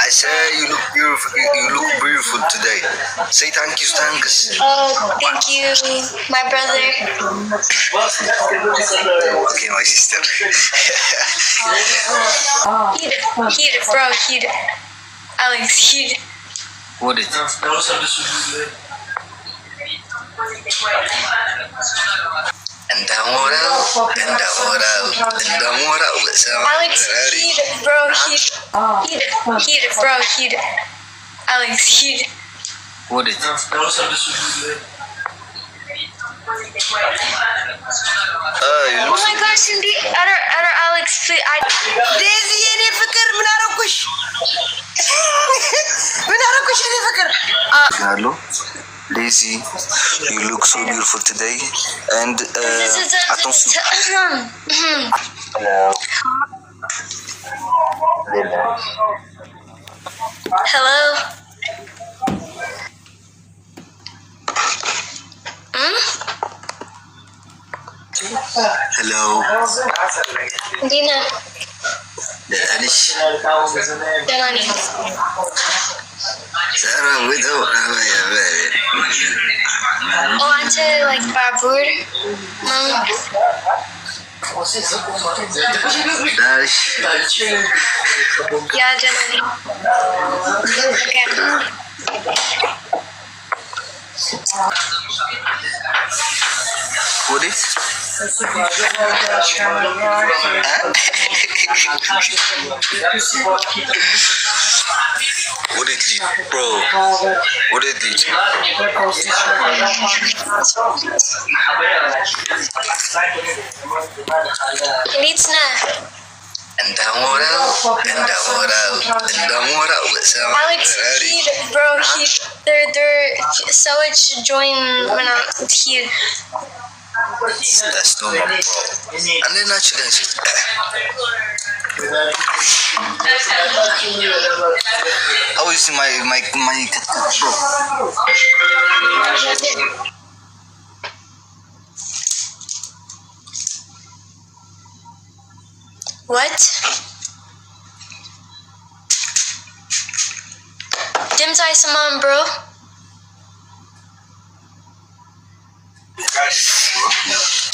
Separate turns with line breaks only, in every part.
I say you look beautiful. You look beautiful today. Say thank you, thanks.
Oh, thank you, my brother.
Okay, my sister.
Heat it, bro. Heat it. Alex, heat it.
What is it?
Alex, heat it, bro. Heat it. Heat it, bro. Heat it. Alex, heat it.
What is it?
Oh my gosh, indeed. Other Alex, please.
Daisy, any fikir menarakush. Menarakush any fikir.
Hello, Daisy. You look so beautiful today. And attention.
Hello.
Hello.
Dina.
Danish.
Danani.
Sarah, we don't have
Oh, onto like Babur.
Danish.
Yeah, Danani. Okay.
What is? What is it, bro? What is it?
It's not. Alex, heat, bro, heat. They're so it should join when I'm heat.
That's normal, bro. And then actually, how is my cat, bro?
What? Dim's eye summon, bro.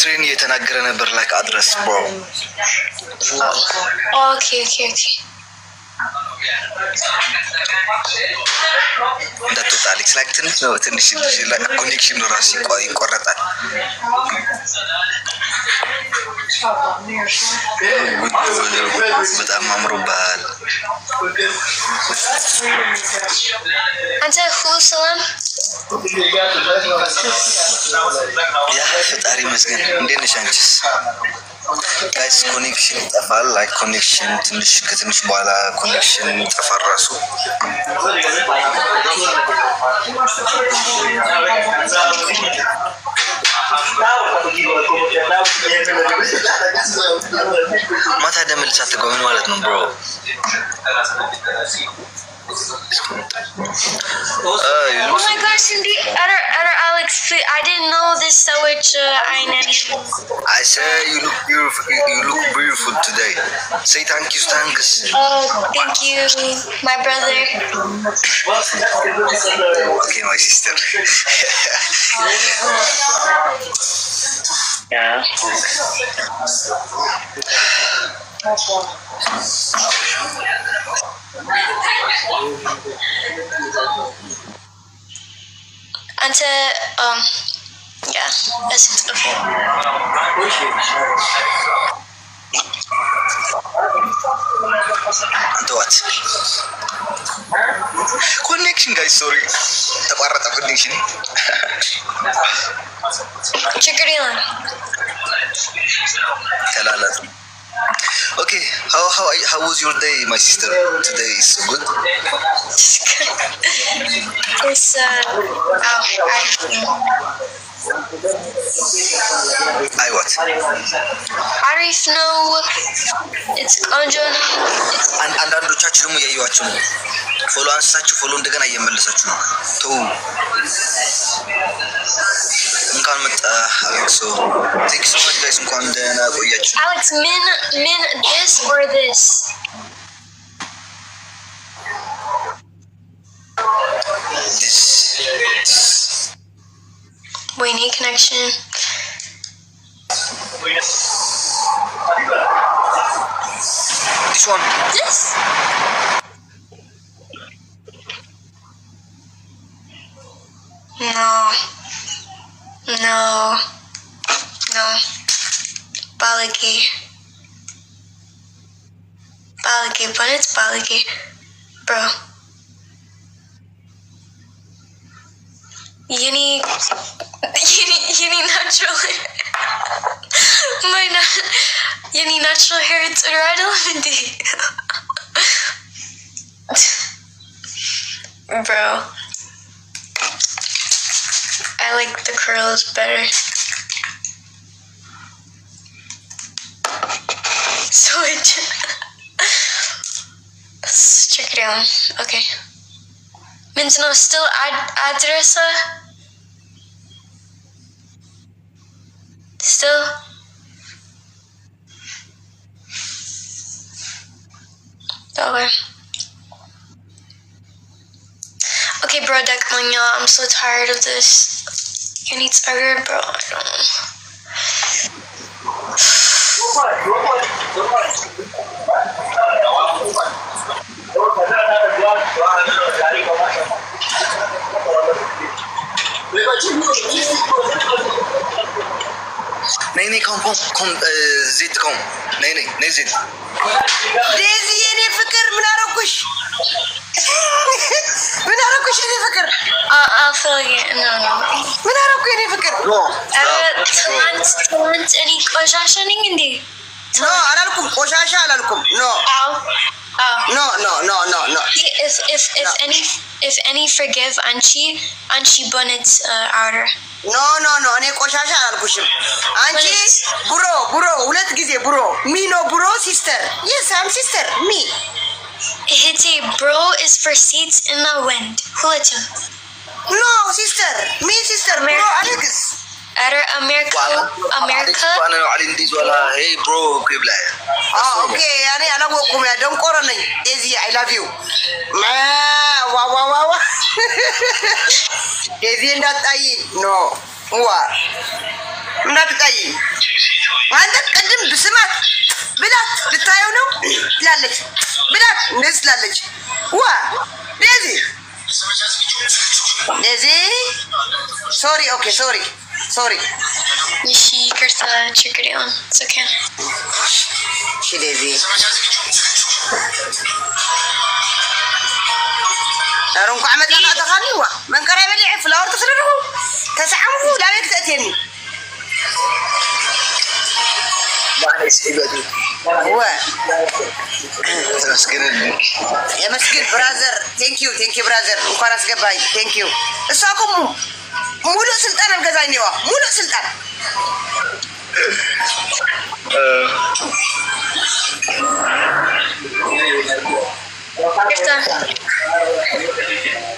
Train እየተናገረ ነበር like address, bro.
Oh, okay.
That was Alex. Like ትንሽ like connection ነው ራሱ ይቆረጣል። በጣም አምሮብሃል።
አንተ ሁሉ ሰላም?
ያ ፈጣሪ ይመስገን። እንዴት ነሽ አንቺስ? ጋይስ ኮኔክሽን ይጠፋል። ላይክ ኮኔክሽን ከትንሽ በኋላ ኮኔክሽን ይጠፋል ራሱ። ማታ ደምልስ አትገባም ማለት ነው ብሮ።
Oh my gosh, indeed. Other Alex, please. I didn't know this so much.
I say you look beautiful. You look beautiful today. Say thank you, thanks.
Oh, thank you, my brother.
Okay, my sister.
Yeah. Until yeah, that's okay.
What? Connection, guys. Sorry, ተቋረጠ connection.
Chikarilan.
ተላላጥ. Okay, how was your day, my sister? Today is good.
It's
I what?
Arif no. It's Conjon.
አንዳንዶቻችሁ ደግሞ ያዩዋችሁ ነው። ፎሎ አንሳችሁ ፎሎ እንደገና እየመለሳችሁ ነው። ተው እንኳን መጣ አሌክስ። Thank you so much guys። እንኳን ደህና ቆያችሁ።
Alex, min this or this? Wayne connection.
This one.
This? No. Balagi, but it's Balagi, bro. You need natural hair. You need natural hair to ride Elementy. Bro. I like the curls better. So let's check it out. Okay. Minzno still address still. Okay. Okay, bro, I'm so tired of this. You need tired, bro. I don't know.
نيني كم زيت كم نيني زيت
ديزي يا فكر من أروكش يا فكر
I'll fill you. No.
من أروك يا فكر
تلانت أني كوشاشة نيجي.
No, على لكم كوشاشة على لكم. No. No.
If any forgive Anchi bonnet outer.
No. أنا كوشاشة على لكم. Anchi bro. ولاد جزء bro. Me no bro sister. Yes, I'm sister. Me.
Hiti bro is for seats in the wind. Hulata.
No sister. Me sister. Bro Alex.
America.
أنا على إنديز ولا hey bro قبله.
Okay. أنا وكم يا دم كورني. Daisy, I love you. Wow. Daisy not I. No. Not I. عندك قدم بسمات بلاد بتاعونه لالج بلاد ناس لالج ديزي sorry
She cursa check it on. It's okay.
شي ديزي أرونكو عمد لنا تخانيوا من قريب اللي عفلا ورتصرره تسعمه لا يكتأتيني يا مسكين برازر ثانك يو برازر وخلاص قباي ثانك يو اساكم مولو سلطان الجزائني مولو سلطان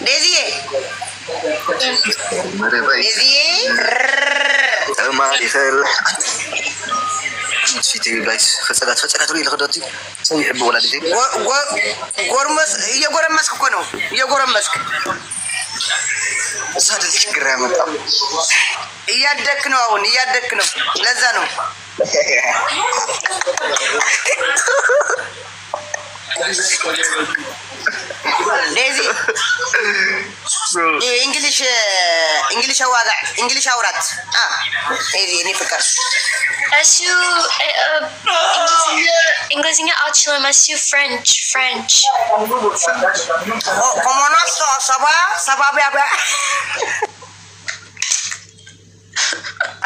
ديزي
ما يخير فيتي جايز فصلت لي لخدتي سو يحب ولادتي
يغرمسك كنو يغرمسك
صار الشكر يا مطعم
እያደክ ነው ለዛ ነው ዴዚ እንግሊሽ አዋጋ እንግሊሽ አውራት ዴዚ እኔ ፍቅር
እሱ እንግሊዝኛ አልችልም እሱ ፍሬንች
ኮሞና ሰባ ቢያባ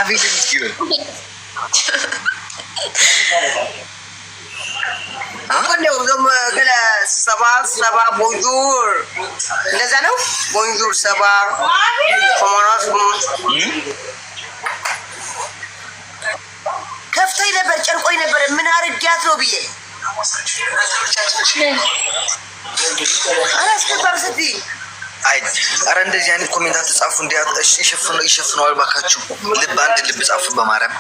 አቪድ ይስኪው
አቆንደው ዘም ገለ ሰባ ቦንጆር እንደዛ ነው ቦንጆር ሰባ ኮሞናስ ከፍቶኝ ነበር ጨርቆኝ ነበር ምን አርጊያት ነው ብዬ አላስገባም ስትይ
አይ አረ እንደዚህ አይነት ኮሜንት ተጻፉ እንዲያጠሽ ይሸፍነው አልባካችሁ ልብ አንድ ልብ ጻፉ በማርያም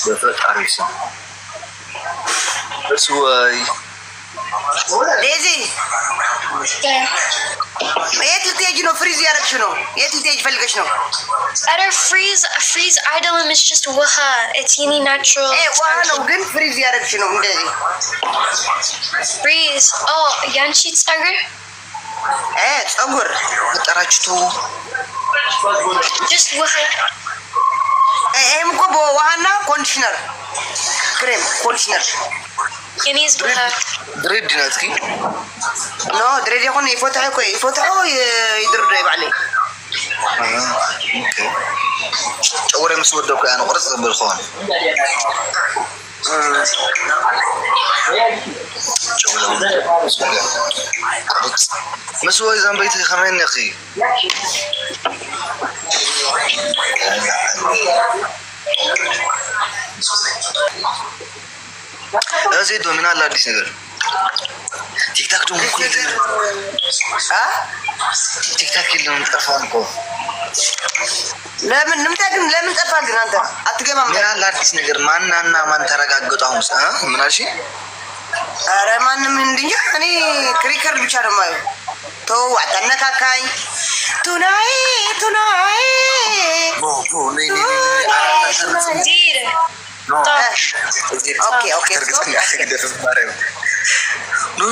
በፈጣሪ ስም እሱ
ዴዚ የት ልትሄጂ ነው? ፍሪዝ ያደረግሽ ነው? የት ልትሄጂ ፈልገሽ ነው?
Other freeze idolum is just waha. It's any natural.
ውሃ ነው ግን ፍሪዝ ያደረግሽ ነው እንደዚህ
Freeze. Oh, Yanchi Tsager?
ጸጉር
ጠራችቱ
Just waha.
ይሄም እኮ በውሃና ኮንዲሽነር ክሬም ኮንዲሽነር
Yanis waha.
ድሬድ ናት ኪ
ኖ ድሬድ ይሁን ይፎታው ይድርዶ ይባል
ጨጉሬ ምስ ወደኩ ያን ቁርጽ ዝብል ኾን ምስ ወይ ዘንበይቲ ከመይኒ ኺ እዚ ዶሚና አለ አዲስ ነገር ቲክታክ ደግሞ እኮ ቲክታክ የለም ጠፋን እኮ
ለምን ለምን ጠፋ ግን አንተ አትገባም
ምን አለ አዲስ ነገር ማንና ማን ተረጋግጡ አሁንስ ምን አልሽ
ኧረ ማንም እንድኛ እኔ ክሪከር ብቻ ነው ማለት ተው አታነካካኝ ቱናይ
Indeed.
ኦኬ
ኖ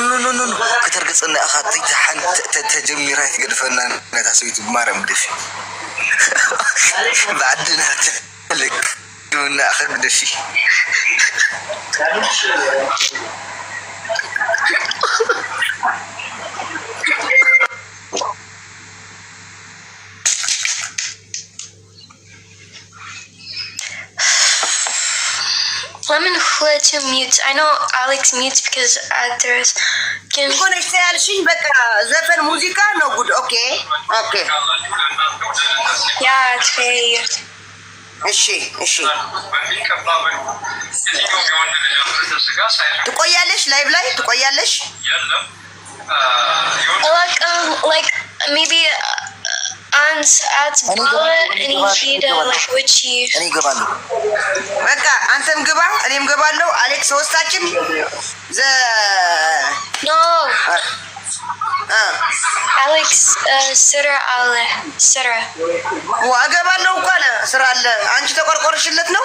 ከተርገጽና አኻት ተጀሚራ ይገድፈና ነታሰይቱ ማርያም ደፊ بعدنا لك دون اخر دفي
Lemon let you mute. I know Alex mutes because there's can
ኮነሽ ያልሽኝ በቃ ዘፈን ሙዚቃ ነው ጉድ ኦኬ
yeah okay
እሺ ትቆያለሽ ላይቭ ላይ ትቆያለሽ
like maybe at Bala and he'd like witchy
እኔ ገባለሁ
በቃ አንተም ግባ እኔም ገባለሁ አሌክስ ወስታችን
no Alex Sira
ወገባለሁ እኮ አለ ስራ አለ አንቺ ተቆርቆርሽለት ነው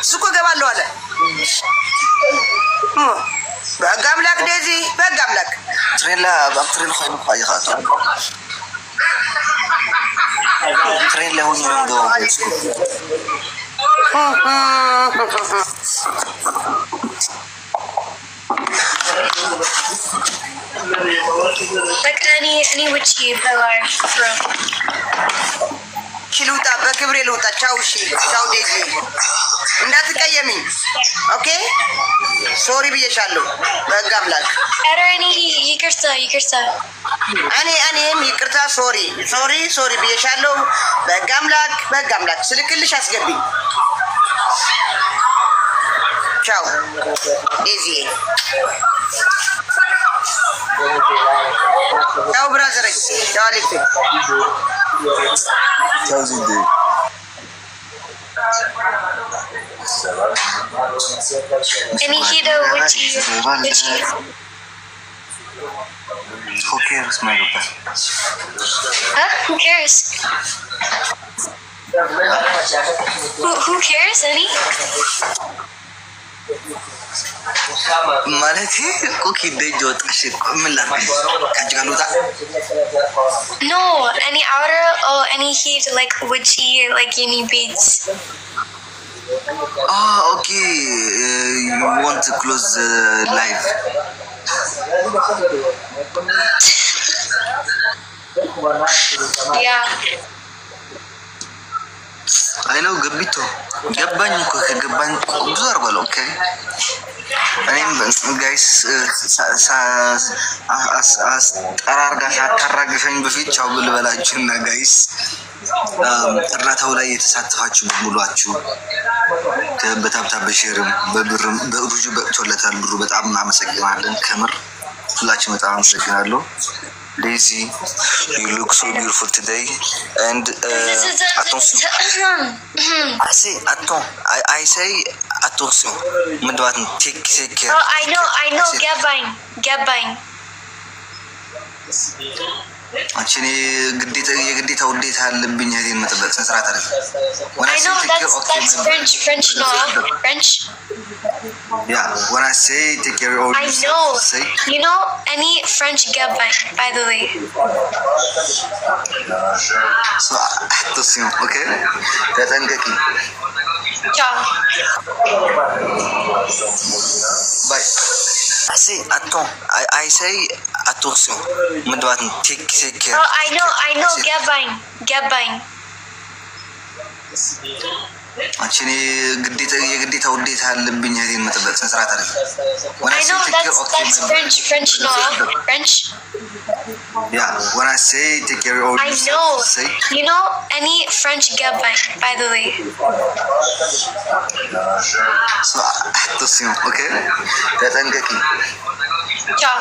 እሱ እኮ ገባለሁ አለ በጋምላክ ዴዚ በጋምላክ
ትሬላ ባክትሪል ሆይኑ ፋይኻት ትሬላ ሆይኑ ነው
like any witchy Bella bro
ችሉታ በክብሬ ልውጣ ቻው እሺ ቻው ዴዚ እንዳትቀየሚኝ ኦኬ ሶሪ ብዬሻለሁ በጋምላክ
ኧረ እኔ ይቅርታ
እኔም ይቅርታ ሶሪ ብዬሻለሁ በጋምላክ ስልክልሽ አስገቢኝ ቻው ዴዚ ቻው ብራዘር ቻው አሌክስ
ቻው ዚዲ
any he'd witchy
who cares my god
who cares who cares any
ማለት ኮኪ ደጆ ጣሽ ምን ላድርግ ካንቺ ጋር ልውጣ
no any outer or any heat like witchy like any beats
okay you want to close the live
yeah
I know ገቢቶ ገባኝ እኮ ከገባኝ ብዙ አርጓል ኦኬ እኔም ጋይስ ጠራርጋ ሳታራግፈኝ በፊት ቻው ብልበላችሁና ጋይስ እርዳታው ላይ የተሳተፋችሁ በሙሉአችሁ በታብታብ በሼርም በብርም በሩጁ በቅቶለታል ብሩ በጣም እናመሰግናለን ከምር ሁላችሁ በጣም አመሰግናለሁ Daisy, you look so beautiful today. And attention. I say attention. I say attention. Madam, take care.
Oh, I know. Gabbing.
አንቺ የግዴታ ውዴታ አለብኝ እህቴን መጠበቅ ስነ ስርዓት አይደል?
I know that's French no. French.
Yeah, when I say take care of
I know. You know any French gabbing, by the way.
So attention, okay? ተጠንቀቂ.
Ciao.
Bye. I say attends. I say attention. Madam, take care.
Oh, I know. Gabbing.
አንቺ የግዴታ ውዴታ አለብኝ እህቴን መጠበቅ ስነ ስርዓት አይደል?
I know that's French no. French.
Yeah, when I say take care of
I know. You know any French gabbing, by the way.
So attention, okay? ተጠንቀቂ.
Ciao.